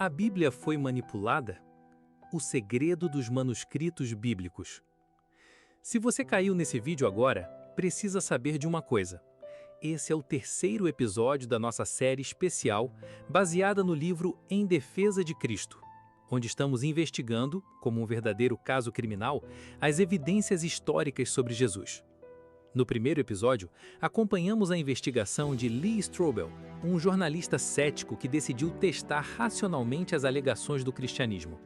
A Bíblia foi manipulada? O segredo dos manuscritos bíblicos. Se você caiu nesse vídeo agora, precisa saber de uma coisa. Esse é o terceiro episódio da nossa série especial, baseada no livro Em Defesa de Cristo, onde estamos investigando, como um verdadeiro caso criminal, as evidências históricas sobre Jesus. No primeiro episódio, acompanhamos a investigação de Lee Strobel, um jornalista cético que decidiu testar racionalmente as alegações do cristianismo.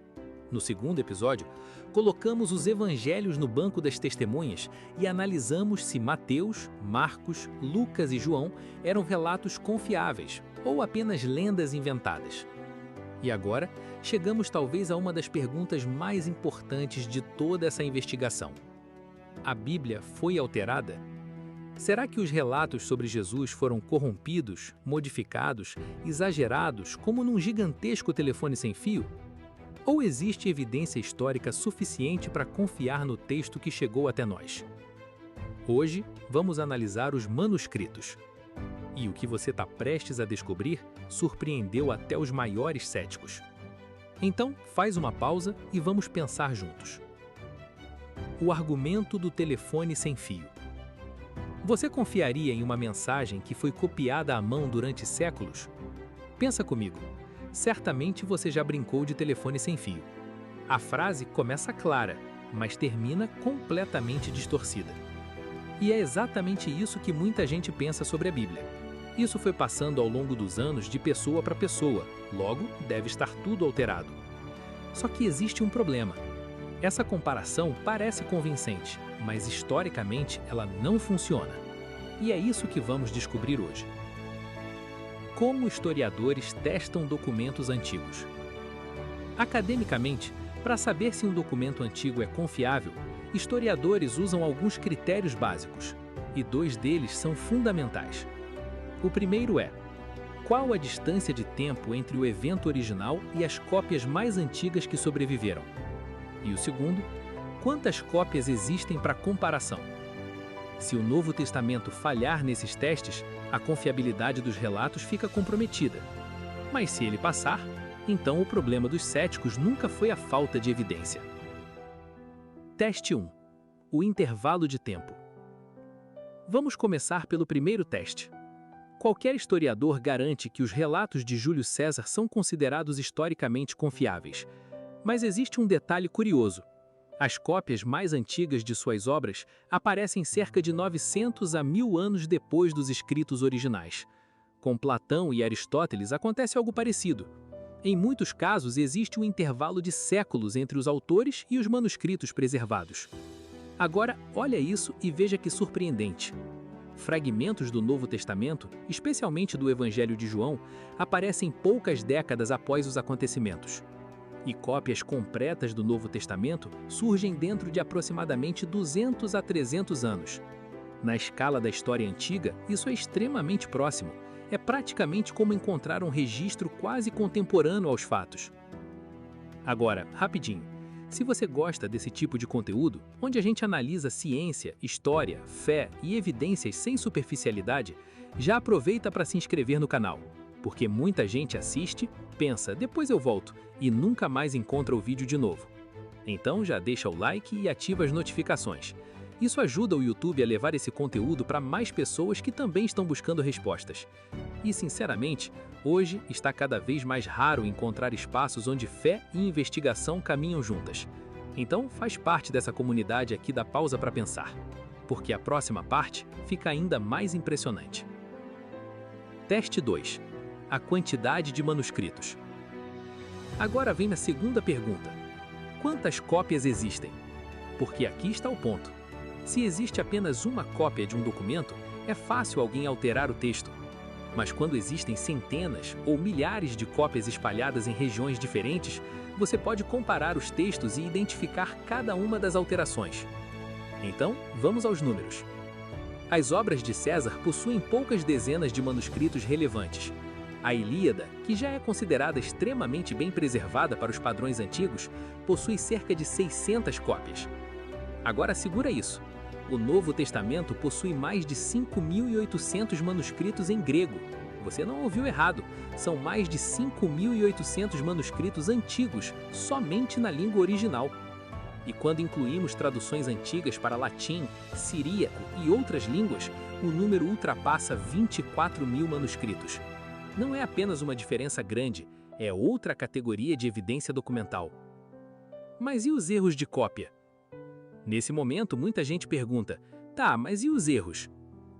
No segundo episódio, colocamos os evangelhos no banco das testemunhas e analisamos se Mateus, Marcos, Lucas e João eram relatos confiáveis ou apenas lendas inventadas. E agora, chegamos talvez a uma das perguntas mais importantes de toda essa investigação. A Bíblia foi alterada? Será que os relatos sobre Jesus foram corrompidos, modificados, exagerados, como num gigantesco telefone sem fio? Ou existe evidência histórica suficiente para confiar no texto que chegou até nós? Hoje, vamos analisar os manuscritos. E o que você está prestes a descobrir surpreendeu até os maiores céticos. Então, faz uma pausa e vamos pensar juntos. O argumento do telefone sem fio. Você confiaria em uma mensagem que foi copiada à mão durante séculos? Pensa comigo. Certamente você já brincou de telefone sem fio. A frase começa clara, mas termina completamente distorcida. E é exatamente isso que muita gente pensa sobre a Bíblia. Isso foi passando ao longo dos anos de pessoa para pessoa, logo deve estar tudo alterado. Só que existe um problema. Essa comparação parece convincente, mas historicamente ela não funciona. E é isso que vamos descobrir hoje. Como historiadores testam documentos antigos? Academicamente, para saber se um documento antigo é confiável, historiadores usam alguns critérios básicos, e dois deles são fundamentais. O primeiro é: qual a distância de tempo entre o evento original e as cópias mais antigas que sobreviveram? E o segundo, quantas cópias existem para comparação? Se o Novo Testamento falhar nesses testes, a confiabilidade dos relatos fica comprometida. Mas se ele passar, então o problema dos céticos nunca foi a falta de evidência. Teste 1. O intervalo de tempo. Vamos começar pelo primeiro teste. Qualquer historiador garante que os relatos de Júlio César são considerados historicamente confiáveis. Mas existe um detalhe curioso. As cópias mais antigas de suas obras aparecem cerca de 900 a 1000 anos depois dos escritos originais. Com Platão e Aristóteles acontece algo parecido. Em muitos casos existe um intervalo de séculos entre os autores e os manuscritos preservados. Agora, olha isso e veja que surpreendente. Fragmentos do Novo Testamento, especialmente do Evangelho de João, aparecem poucas décadas após os acontecimentos. E cópias completas do Novo Testamento surgem dentro de aproximadamente 200 a 300 anos. Na escala da história antiga, isso é extremamente próximo. É praticamente como encontrar um registro quase contemporâneo aos fatos. Agora, rapidinho, se você gosta desse tipo de conteúdo, onde a gente analisa ciência, história, fé e evidências sem superficialidade, já aproveita para se inscrever no canal. Porque muita gente assiste, pensa, depois eu volto, e nunca mais encontra o vídeo de novo. Então já deixa o like e ativa as notificações. Isso ajuda o YouTube a levar esse conteúdo para mais pessoas que também estão buscando respostas. E sinceramente, hoje está cada vez mais raro encontrar espaços onde fé e investigação caminham juntas. Então faz parte dessa comunidade aqui da Pausa para Pensar. Porque a próxima parte fica ainda mais impressionante. Teste 2. A quantidade de manuscritos. Agora vem a segunda pergunta. Quantas cópias existem? Porque aqui está o ponto. Se existe apenas uma cópia de um documento, é fácil alguém alterar o texto. Mas quando existem centenas ou milhares de cópias espalhadas em regiões diferentes, você pode comparar os textos e identificar cada uma das alterações. Então, vamos aos números. As obras de César possuem poucas dezenas de manuscritos relevantes. A Ilíada, que já é considerada extremamente bem preservada para os padrões antigos, possui cerca de 600 cópias. Agora segura isso. O Novo Testamento possui mais de 5.800 manuscritos em grego, Você não ouviu errado. São mais de 5.800 manuscritos antigos somente na língua original. E quando incluímos traduções antigas para latim, siríaco e outras línguas, o número ultrapassa 24.000 manuscritos. Não é apenas uma diferença grande, é outra categoria de evidência documental. Mas e os erros de cópia? Nesse momento, muita gente pergunta, tá, mas e os erros?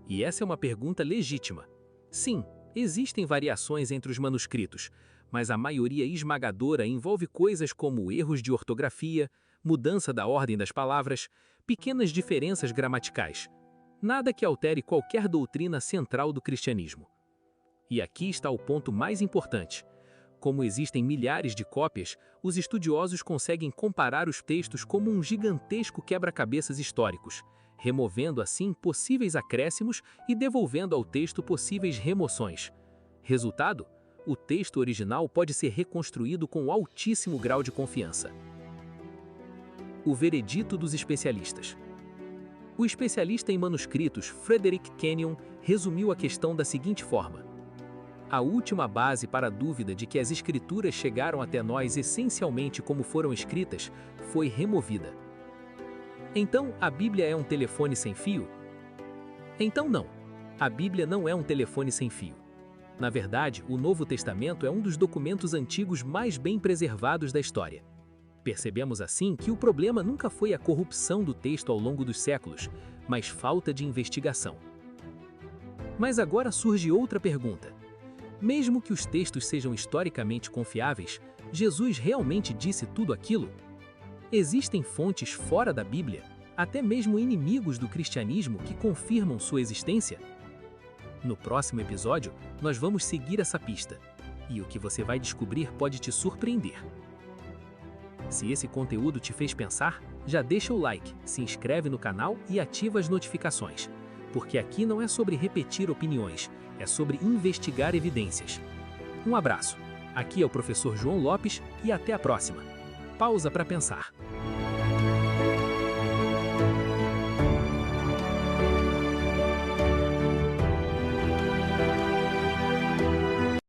E essa é uma pergunta legítima. Sim, existem variações entre os manuscritos, mas a maioria esmagadora envolve coisas como erros de ortografia, mudança da ordem das palavras, pequenas diferenças gramaticais. Nada que altere qualquer doutrina central do cristianismo. E aqui está o ponto mais importante. Como existem milhares de cópias, os estudiosos conseguem comparar os textos como um gigantesco quebra-cabeças históricos, removendo assim possíveis acréscimos e devolvendo ao texto possíveis remoções. Resultado? O texto original pode ser reconstruído com altíssimo grau de confiança. O veredito dos especialistas. O especialista em manuscritos Frederick Kenyon resumiu a questão da seguinte forma: a última base para a dúvida de que as escrituras chegaram até nós essencialmente como foram escritas foi removida. Então, a Bíblia é um telefone sem fio? Então não. A Bíblia não é um telefone sem fio. Na verdade, o Novo Testamento é um dos documentos antigos mais bem preservados da história. Percebemos assim que o problema nunca foi a corrupção do texto ao longo dos séculos, mas falta de investigação. Mas agora surge outra pergunta. Mesmo que os textos sejam historicamente confiáveis, Jesus realmente disse tudo aquilo? Existem fontes fora da Bíblia, até mesmo inimigos do cristianismo, que confirmam sua existência? No próximo episódio, nós vamos seguir essa pista, e o que você vai descobrir pode te surpreender. Se esse conteúdo te fez pensar, já deixa o like, se inscreve no canal e ativa as notificações, porque aqui não é sobre repetir opiniões, é sobre investigar evidências. Um abraço. Aqui é o professor João Lopes e até a próxima. Pausa para pensar.